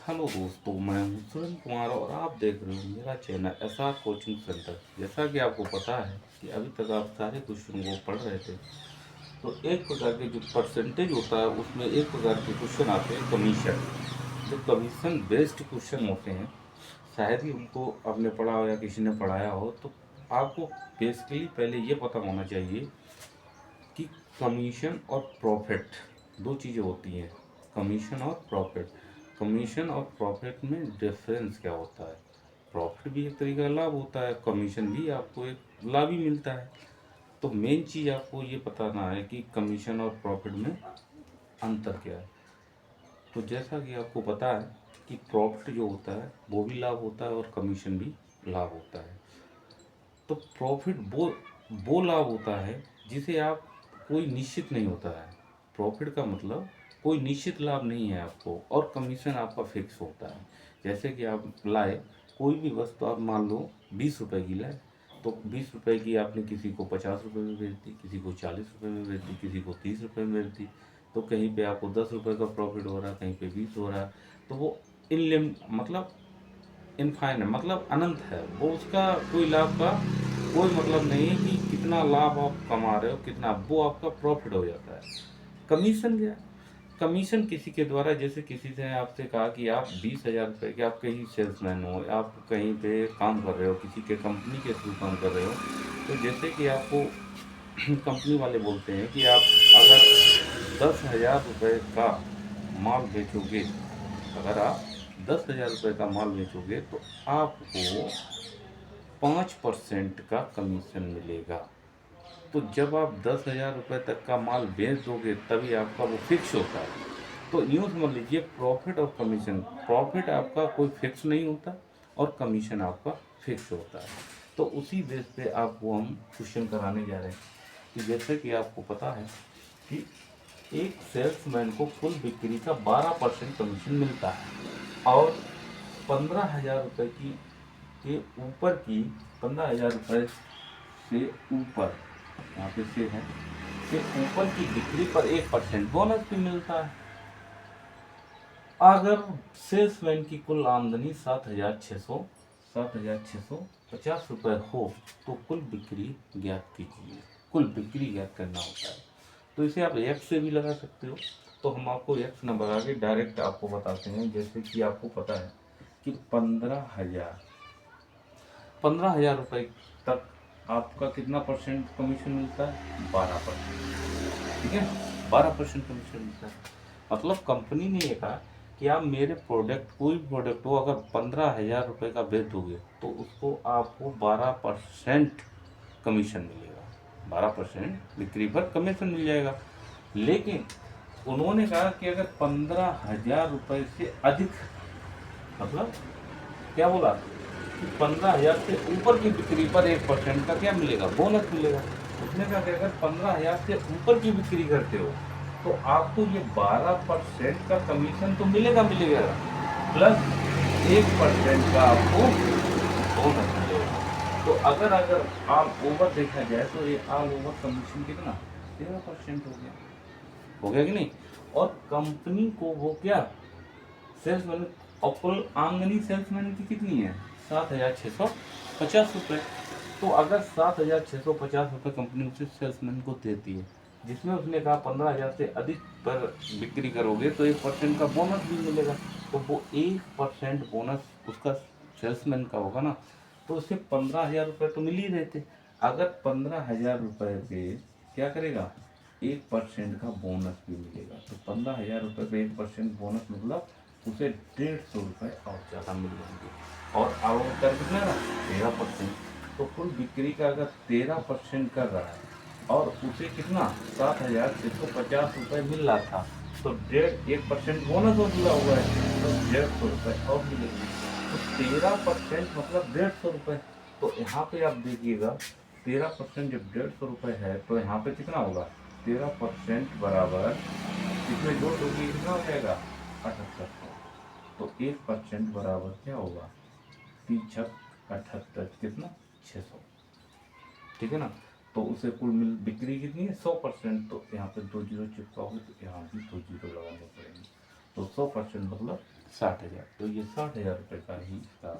Hello दोस्तों, मैं हूं सुरेंद्र कुमार और आप देख रहे हो मेरा चैनल एसआर कोचिंग सेंटर। जैसा कि आपको पता है कि अभी तक आप सारे क्वेश्चन को पढ़ रहे थे, तो एक प्रकार के जो परसेंटेज होता है उसमें एक प्रकार के क्वेश्चन आते हैं कमीशन। जो कमीशन बेस्ड क्वेश्चन होते हैं, शायद ही उनको आपने पढ़ा हो या किसी ने पढ़ाया हो, तो आपको बेसिकली पहले ये पता होना चाहिए कि कमीशन और प्रॉफिट दो चीज़ें होती हैं। कमीशन और प्रॉफिट, कमीशन और प्रॉफिट में डिफरेंस क्या होता है। प्रॉफिट भी एक तरीका का लाभ होता है, कमीशन भी आपको एक लाभ ही मिलता है। तो मेन चीज़ आपको ये बताना है कि कमीशन और प्रॉफिट में अंतर क्या है। तो जैसा कि आपको पता है कि प्रॉफिट जो होता है वो भी लाभ होता है और कमीशन भी लाभ होता है। तो प्रॉफिट वो लाभ होता है जिसे आप कोई निश्चित नहीं होता है। प्रॉफिट का मतलब कोई निश्चित लाभ नहीं है आपको, और कमीशन आपका फिक्स होता है। जैसे कि आप लाए कोई भी वस्तु, आप मान लो 20 रुपए की लाए, तो 20 रुपए की आपने किसी को 50 रुपए में बेच दी, किसी को 40 रुपए में बेच दी, किसी को 30 रुपए में बेच दी। तो कहीं पे आपको 10 रुपए का प्रॉफिट हो रहा है, कहीं पे 20 हो रहा है। तो वो इन मतलब इनफाइनाइट, मतलब अनंत है वो, उसका कोई लाभ का कोई मतलब नहीं है कि कितना लाभ आप कमा रहे हो, कितना वो आपका प्रॉफिट हो जाता है। कमीशन क्या, कमीशन किसी के द्वारा, जैसे किसी से आपसे कहा कि आप 20,000 रुपये के, आप कहीं सेल्समैन हो, आप कहीं पे काम कर रहे हो, किसी के कंपनी के थ्रू काम कर रहे हो। तो जैसे कि आपको कंपनी वाले बोलते हैं कि आप अगर 10,000 रुपये का माल बेचोगे, अगर आप 10,000 रुपये का माल बेचोगे तो आपको 5% का कमीशन मिलेगा। तो जब आप 10,000 रुपये तक का माल बेच दोगे तभी आपका वो फिक्स होता है। तो यूँ समझ लीजिए, प्रॉफिट और कमीशन, प्रॉफिट आपका कोई फिक्स नहीं होता और कमीशन आपका फिक्स होता है। तो उसी बेस पे आपको हम क्वेश्चन कराने जा रहे हैं कि जैसे कि आपको पता है कि एक सेल्समैन को कुल बिक्री का 12% कमीशन मिलता है, और 15,000 रुपये की के ऊपर की, 15,000 रुपये से ऊपर, यहाँ पे से है, से ऊपर की बिक्री पर 1% बोनस भी मिलता है। अगर सेल्समैन की कुल आमदनी 7,650 हो तो कुल बिक्री ज्ञात कीजिए। कुल बिक्री ज्ञात करना होता है। तो इसे आप एक्स से भी लगा सकते हो। तो हम आपको एक्स न लगा के डायरेक्ट आपको बताते हैं। जैसे कि आपको पता है कि 15,000 रुपये तक आपका कितना परसेंट कमीशन मिलता है, 12%। ठीक है, 12% कमीशन मिलता है। मतलब कंपनी ने ये कहा कि आप मेरे प्रोडक्ट, कोई भी प्रोडक्ट हो, अगर 15,000 रुपये का बेच दोगे तो उसको आपको 12% कमीशन मिलेगा। 12% बिक्री पर कमीशन मिल जाएगा। लेकिन उन्होंने कहा कि अगर 15,000 रुपये से अधिक, मतलब क्या बोला कि 15,000 से ऊपर की बिक्री पर 1% का क्या मिलेगा, बोनस मिलेगा। उसने कहा कि अगर 15,000 से ऊपर की बिक्री करते हो तो आपको ये 12% का कमीशन तो मिलेगा मिलेगा, प्लस 1% का आपको बोनस मिलेगा। तो अगर अगर ऑल ओवर देखा जाए तो ये ऑल ओवर कमीशन कितना, 13% हो गया। हो गया कि नहीं। और कंपनी को वो क्या, सेल्समैन, और कुल आमदनी सेल्समैन की कितनी है, 7,650 रुपये। तो अगर 7,650 रुपये कंपनी उसे सेल्समैन को देती है, जिसमें उसने कहा 15,000 से अधिक पर बिक्री करोगे तो 1% का बोनस भी मिलेगा। तो वो 1% बोनस उसका सेल्समैन का होगा ना, तो उसे 15,000 रुपये तो मिल ही रहे थे। अगर 15,000 रुपये पे क्या करेगा, 1% का बोनस भी मिलेगा। तो 15,000 रुपये पे 1% बोनस, मतलब उसे 150 रुपये और ज़्यादा मिल जाएंगे। और आवक कर कितना रहा, 13%। तो कुल बिक्री का अगर 13% कर रहा है और उसे कितना, 7,650 रुपये मिल रहा था, तो 1% बोनस और जुड़ा हुआ है, तो 150 रुपये और मिलेंगे। तो 13% मतलब 150 रुपये। तो यहाँ पे आप देखिएगा, 13% जब 150 रुपये है तो यहाँ पे कितना होगा, 13% बराबर, इसमें दो सौ की कितना हो जाएगा, 7800। तो 1% बराबर क्या होगा, 3×6 = 78, कितना, 600। ठीक है ना। तो उसे कुल मिल बिक्री कितनी है, 100%। तो यहाँ पे 2 जीरो चिपका हो तो यहाँ भी 2 जीरो लगाने पड़ेंगे। तो 100% मतलब 60,000। तो ये 60,000 रुपये का ही इसका